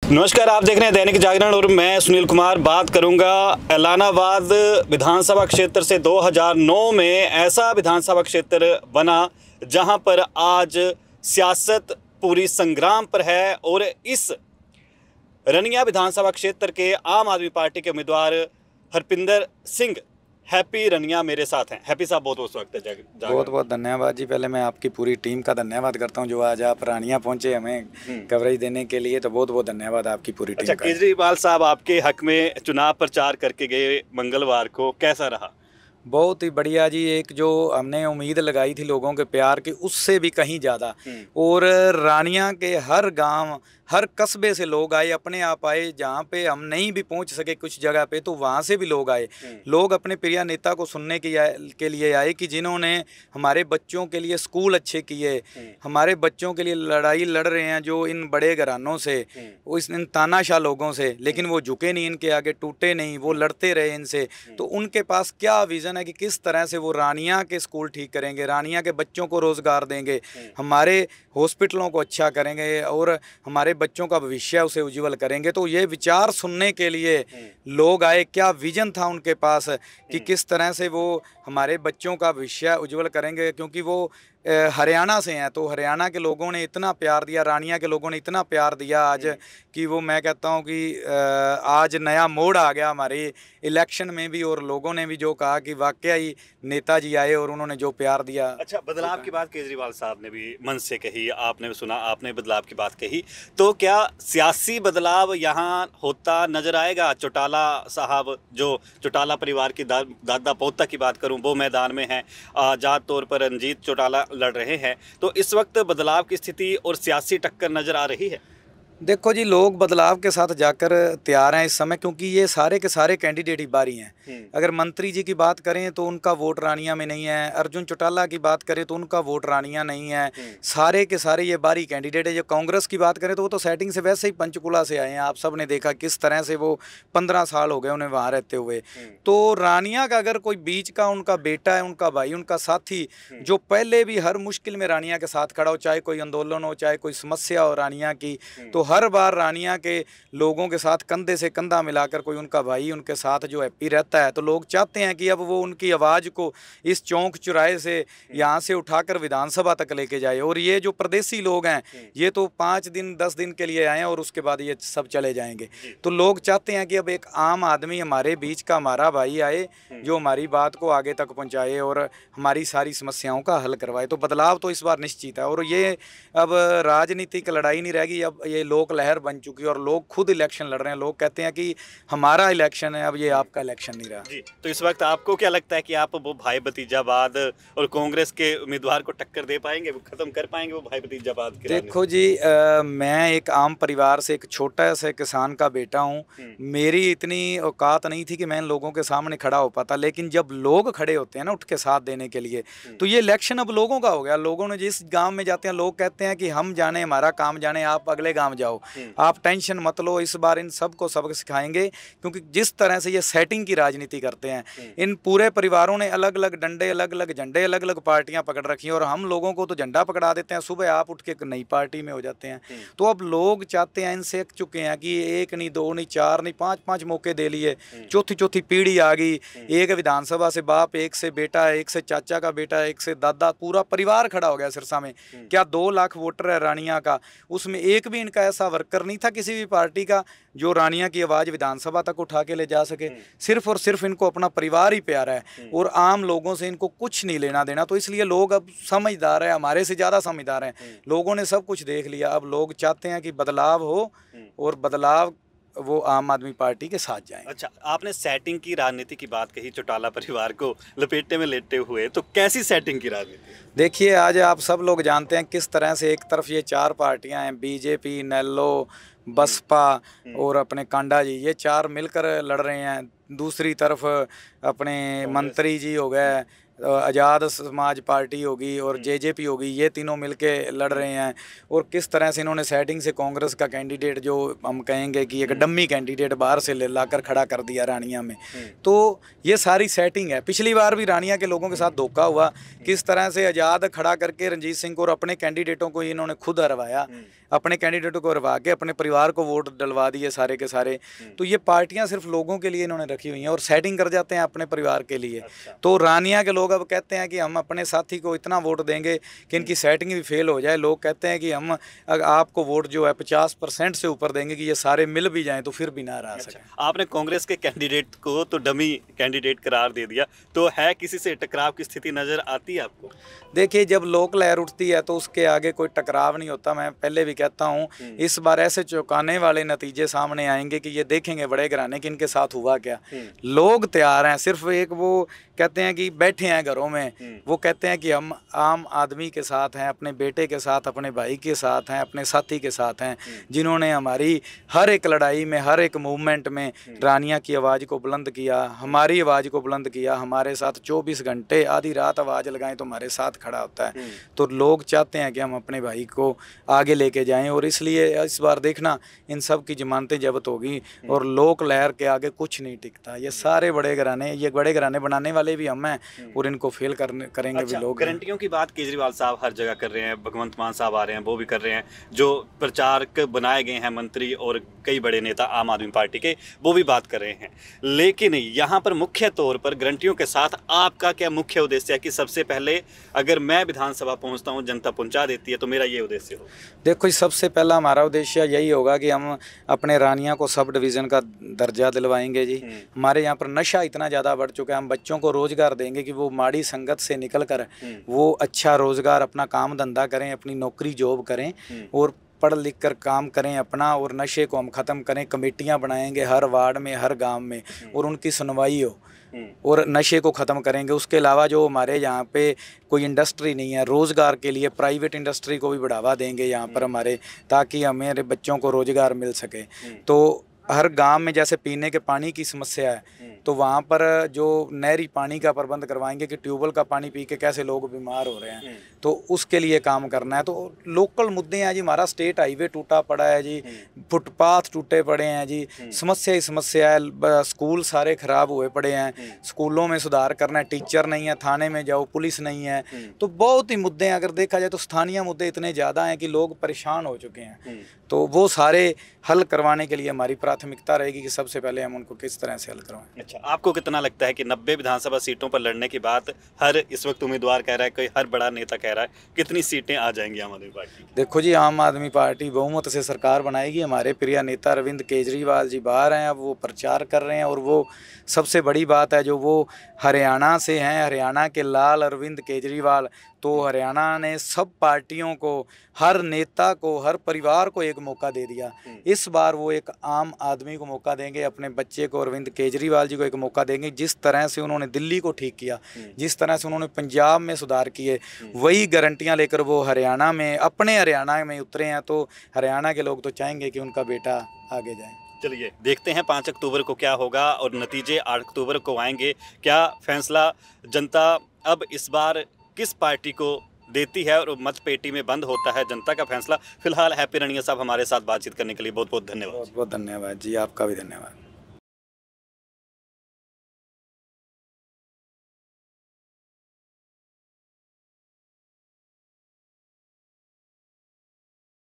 नमस्कार, आप देख रहे हैं दैनिक जागरण और मैं सुनील कुमार बात करूंगा एलानाबाद विधानसभा क्षेत्र से। 2009 में ऐसा विधानसभा क्षेत्र बना जहां पर आज सियासत पूरी संग्राम पर है और इस रनिया विधानसभा क्षेत्र के आम आदमी पार्टी के उम्मीदवार हरपिंदर सिंह हैप्पी रनिया मेरे साथ हैं। हैप्पी साहब, बहुत बहुत स्वागत है जागरण। बहुत बहुत धन्यवाद जी। पहले मैं आपकी पूरी टीम का धन्यवाद करता हूं जो आज आप रानिया पहुंचे हमें कवरेज देने के लिए, तो बहुत बहुत धन्यवाद आपकी पूरी टीम का। केजरीवाल साहब आपके हक में चुनाव प्रचार करके गए मंगलवार को, कैसा रहा? बहुत ही बढ़िया जी। एक जो हमने उम्मीद लगाई थी लोगों के प्यार की, उससे भी कहीं ज़्यादा। और रानिया के हर गांव हर कस्बे से लोग आए, अपने आप आए। जहाँ पे हम नहीं भी पहुँच सके कुछ जगह पे, तो वहाँ से भी लोग आए। लोग अपने प्रिय नेता को सुनने के लिए आए कि जिन्होंने हमारे बच्चों के लिए स्कूल अच्छे किए, हमारे बच्चों के लिए लड़ाई लड़ रहे हैं जो इन बड़े घरानों से, इन तानाशाह लोगों से, लेकिन वो झुके नहीं, इनके आगे टूटे नहीं, वो लड़ते रहे इनसे। तो उनके पास क्या विज़न है कि किस तरह से वो रानिया के स्कूल ठीक करेंगे, रानिया के बच्चों को रोज़गार देंगे, हमारे हॉस्पिटलों को अच्छा करेंगे और हमारे बच्चों का भविष्य उसे उज्जवल करेंगे। तो ये विचार सुनने के लिए लोग आए। क्या विजन था उनके पास कि किस तरह से वो हमारे बच्चों का भविष्य उज्जवल करेंगे, क्योंकि वो हरियाणा से हैं। तो हरियाणा के लोगों ने इतना प्यार दिया, रानिया के लोगों ने इतना प्यार दिया आज कि वो, मैं कहता हूँ कि आज नया मोड़ आ गया हमारे इलेक्शन में भी। और लोगों ने भी जो कहा कि वाकई ही नेताजी आए और उन्होंने जो प्यार दिया। अच्छा, बदलाव की बात केजरीवाल साहब ने भी मन से कही, आपने सुना, आपने बदलाव की बात कही, तो क्या सियासी बदलाव यहाँ होता नजर आएगा? चौटाला साहब, जो चौटाला परिवार की दादा पोता की बात करूँ, वो मैदान में हैं, आजाद तौर पर रंजीत चौटाला लड़ रहे हैं, तो इस वक्त बदलाव की स्थिति और सियासी टक्कर नजर आ रही है? देखो जी, लोग बदलाव के साथ जाकर तैयार हैं इस समय, क्योंकि ये सारे के सारे कैंडिडेट ही बारी हैं। अगर मंत्री जी की बात करें तो उनका वोट रानिया में नहीं है, अर्जुन चौटाला की बात करें तो उनका वोट रानिया नहीं है। सारे के सारे ये बारी कैंडिडेट है। जो कांग्रेस की बात करें तो वो तो सेटिंग से वैसे ही पंचकुला से आए हैं। आप सब ने देखा किस तरह से वो 15 साल हो गए उन्हें वहाँ रहते हुए। तो रानिया का अगर कोई बीच का उनका बेटा है, उनका भाई, उनका साथी, जो पहले भी हर मुश्किल में रानिया के साथ खड़ा हो, चाहे कोई आंदोलन हो, चाहे कोई समस्या हो रानिया की, तो हर बार रानिया के लोगों के साथ कंधे से कंधा मिलाकर कोई उनका भाई उनके साथ जो हैप्पी रहता है। तो लोग चाहते हैं कि अब वो उनकी आवाज़ को इस चौक चौराहे से यहाँ से उठाकर विधानसभा तक लेके जाए। और ये जो प्रदेशी लोग हैं, ये तो 5 दिन 10 दिन के लिए आए हैं और उसके बाद ये सब चले जाएंगे। तो लोग चाहते हैं कि अब एक आम आदमी हमारे बीच का हमारा भाई आए, जो हमारी बात को आगे तक पहुँचाए और हमारी सारी समस्याओं का हल करवाए। तो बदलाव तो इस बार निश्चित है। और ये अब राजनीतिक लड़ाई नहीं रहेगी, अब ये लोक लहर बन चुकी है और लोग खुद इलेक्शन लड़ रहे हैं। लोग कहते हैं कि हमारा इलेक्शन है, अब ये आपका इलेक्शन नहीं रहा जी। तो इस वक्त आपको क्या लगता है कि आप वो भाई भतीजावाद और कांग्रेस के उम्मीदवार को टक्कर दे पाएंगे, वो खत्म कर पाएंगे वो भाई भतीजावाद के? देखो जी, मैं एक आम परिवार से, एक छोटा से किसान का बेटा हूँ। मेरी इतनी औकात नहीं थी कि मैं इन लोगों के सामने खड़ा हो पाता, लेकिन जब लोग खड़े होते हैं ना उठ के साथ देने के लिए, तो ये इलेक्शन अब लोगों का हो गया। लोगों ने जिस गाँव में जाते हैं, लोग कहते हैं कि हम जाने, हमारा काम जाने, आप अगले गाँव जाओ, आप टेंशन मत लो। इस बार इन सबको सबक सिखाएंगे, क्योंकि जिस तरह से ये सेटिंग की राजनीति करते हैं, इन पूरे परिवारों ने अलग अलग डंडे, अलग अलग झंडे, अलग अलग पार्टियां पकड़ रखी हैं। और हम लोगों को तो झंडा पकड़ा देते हैं, सुबह आप उठ के एक नई पार्टी में हो जाते हैं। तो अब लोग चाहते हैं, इनसे सीख चुके हैं कि एक नहीं, दो नहीं, चार नहीं, 5-5 मौके दे लिए, चौथी पीढ़ी आ गई। एक विधानसभा से बाप, एक से बेटा, एक से चाचा का बेटा, एक से दादा, पूरा परिवार खड़ा हो गया सिरसा में। क्या 2 लाख वोटर है रानिया का, उसमें एक भी इनका ऐसा वर्कर नहीं था किसी भी पार्टी का जो रानिया की आवाज़ विधानसभा तक उठा के ले जा सके। सिर्फ और सिर्फ इनको अपना परिवार ही प्यारा है और आम लोगों से इनको कुछ नहीं लेना देना। तो इसलिए लोग अब समझदार है, हमारे से ज़्यादा समझदार हैं। लोगों ने सब कुछ देख लिया। अब लोग चाहते हैं कि बदलाव हो और बदलाव वो आम आदमी पार्टी के साथ जाएं। अच्छा, आपने सेटिंग की राजनीति की बात कही, चौटाला परिवार को लपेटे में लेटे हुए, तो कैसी सेटिंग की राजनीति? देखिए, आज आप सब लोग जानते हैं किस तरह से एक तरफ ये 4 पार्टियां हैं, बीजेपी, नेल्लो, बसपा और अपने कांडा जी, ये 4 मिलकर लड़ रहे हैं। दूसरी तरफ अपने मंत्री जी हो गए, आज़ाद समाज पार्टी होगी और जेजेपी होगी, ये तीनों मिलके लड़ रहे हैं। और किस तरह से इन्होंने सेटिंग से कांग्रेस का कैंडिडेट, जो हम कहेंगे कि एक डम्मी कैंडिडेट बाहर से लाकर खड़ा कर दिया रानिया में। तो ये सारी सेटिंग है। पिछली बार भी रानिया के लोगों के साथ धोखा हुआ। किस तरह से आज़ाद खड़ा करके रंजीत सिंह को और अपने कैंडिडेटों को इन्होंने खुद हरवाया। अपने कैंडिडेट को हरवा के अपने परिवार को वोट डलवा दिए सारे के सारे। तो ये पार्टियां सिर्फ लोगों के लिए इन्होंने रखी हुई हैं और सेटिंग कर जाते हैं अपने परिवार के लिए। तो रानिया के लोग अब कहते हैं कि हम अपने साथी को इतना वोट देंगे कि इनकी सेटिंग भी फेल हो जाए। लोग कहते हैं कि हम आपको वोट जो है 50% से ऊपर देंगे कि ये सारे मिल भी जाएं तो फिर भी ना रह सकें। आपने कांग्रेस के कैंडिडेट को तो डमी कैंडिडेट करार दे दिया, तो है किसी से टकराव की स्थिति नजर आती है आपको? देखिए, जब लोक लहर उठती है तो उसके आगे कोई टकराव नहीं होता। मैं पहले भी कहता हूँ, इस बार ऐसे चौंकाने वाले नतीजे सामने आएंगे कि ये देखेंगे बड़े घराने कि इनके साथ हुआ क्या। लोग तैयार हैं, सिर्फ एक वो कहते हैं कि बैठे हैं घरों में, वो कहते हैं कि हम आम आदमी के साथ हैं, अपने बेटे के साथ, अपने भाई के साथ हैं, अपने साथी के साथ हैं, जिन्होंने हमारी हर एक लड़ाई में, हर एक मूवमेंट में रानिया की आवाज़ को बुलंद किया, हमारी आवाज़ को बुलंद किया, हमारे साथ 24 घंटे आधी रात आवाज़ लगाएं तो हमारे साथ खड़ा होता है। तो लोग चाहते हैं कि हम अपने भाई को आगे लेके जाएं और इसलिए इस बार देखना इन सब की जमानतें जब्त होगी और लोक लहर के आगे कुछ नहीं टिकता। ये सारे बड़े घराने, ये बड़े घराने बनाने वाले भी हम हैं और इनको फेल करेंगे भी लोग। गारंटियों की बात केजरीवाल साहब हर जगह कर रहे हैं, भगवंत मान साहब आ रहे हैं, वो भी कर रहे हैं, जो प्रचारक बनाए गए हैं मंत्री और कई बड़े नेता आम आदमी पार्टी के, वो भी बात कर रहे हैं। लेकिन यहाँ पर मुख्य तौर पर गारंटियों के साथ आपका क्या मुख्य उद्देश्य है कि सबसे पहले अगर मैं विधानसभा पहुँचता हूँ, जनता पहुँचा देती है, तो मेरा ये उद्देश्य हो? देखो, सबसे पहला हमारा उद्देश्य यही होगा कि हम अपने रानिया को सब डिवीज़न का दर्जा दिलवाएंगे जी। हमारे यहाँ पर नशा इतना ज़्यादा बढ़ चुका है, हम बच्चों को रोज़गार देंगे कि वो माड़ी संगत से निकल कर वो अच्छा रोज़गार, अपना काम धंधा करें, अपनी नौकरी जॉब करें और पढ़ लिख कर काम करें अपना, और नशे को हम ख़त्म करें। कमेटियाँ बनाएंगे हर वार्ड में, हर गांव में, और उनकी सुनवाई हो और नशे को ख़त्म करेंगे। उसके अलावा जो हमारे यहाँ पे कोई इंडस्ट्री नहीं है, रोज़गार के लिए प्राइवेट इंडस्ट्री को भी बढ़ावा देंगे यहाँ पर हमारे, ताकि हमारे बच्चों को रोज़गार मिल सके। तो हर गांव में जैसे पीने के पानी की समस्या है, तो वहाँ पर जो नहरी पानी का प्रबंध करवाएंगे कि ट्यूबवेल का पानी पी के कैसे लोग बीमार हो रहे हैं, तो उसके लिए काम करना है। तो लोकल मुद्दे हैं जी, हमारा स्टेट हाईवे टूटा पड़ा है जी, फुटपाथ टूटे पड़े हैं जी, समस्या ही समस्या है। स्कूल सारे ख़राब हुए पड़े हैं, स्कूलों में सुधार करना है, टीचर नहीं है, थाने में जाओ पुलिस नहीं है, तो बहुत ही मुद्दे हैं। अगर देखा जाए तो स्थानीय मुद्दे इतने ज़्यादा हैं कि लोग परेशान हो चुके हैं। तो वो सारे हल करवाने के लिए हमारी प्राथमिकता रहेगी कि सबसे पहले हम उनको किस तरह से हल करवाएं। अच्छा, आपको कितना लगता है कि 90 विधानसभा सीटों पर लड़ने की बात हर इस वक्त उम्मीदवार कह रहा है, कोई हर बड़ा नेता कह रहा है, कितनी सीटें आ जाएंगी आम आदमी पार्टी? देखो जी, आम आदमी पार्टी बहुमत से सरकार बनाएगी। हमारे प्रिय नेता अरविंद केजरीवाल जी बाहर हैं, अब वो प्रचार कर रहे हैं, और वो सबसे बड़ी बात है जो वो हरियाणा से हैं, हरियाणा के लाल अरविंद केजरीवाल। तो हरियाणा ने सब पार्टियों को, हर नेता को, हर परिवार को एक मौका दे दिया। इस बार वो एक आम आदमी को मौका देंगे, अपने बच्चे को अरविंद केजरीवाल जी को एक मौका देंगे। जिस तरह से उन्होंने दिल्ली को ठीक किया, जिस तरह से उन्होंने पंजाब में सुधार किए, वही गारंटियां लेकर वो हरियाणा में, अपने हरियाणा में उतरे हैं। तो हरियाणा के लोग तो चाहेंगे कि उनका बेटा आगे जाए। चलिए देखते हैं 5 अक्टूबर को क्या होगा और नतीजे 8 अक्टूबर को आएंगे। क्या फैसला जनता अब इस बार किस पार्टी को देती है और मत पेटी में बंद होता है, जनता का फैसला। फिलहाल हैप्पी रानिया साहब हमारे साथ बातचीत करने के लिए बहुत बहुत धन्यवाद। बहुत बहुत धन्यवाद जी, आपका भी धन्यवाद।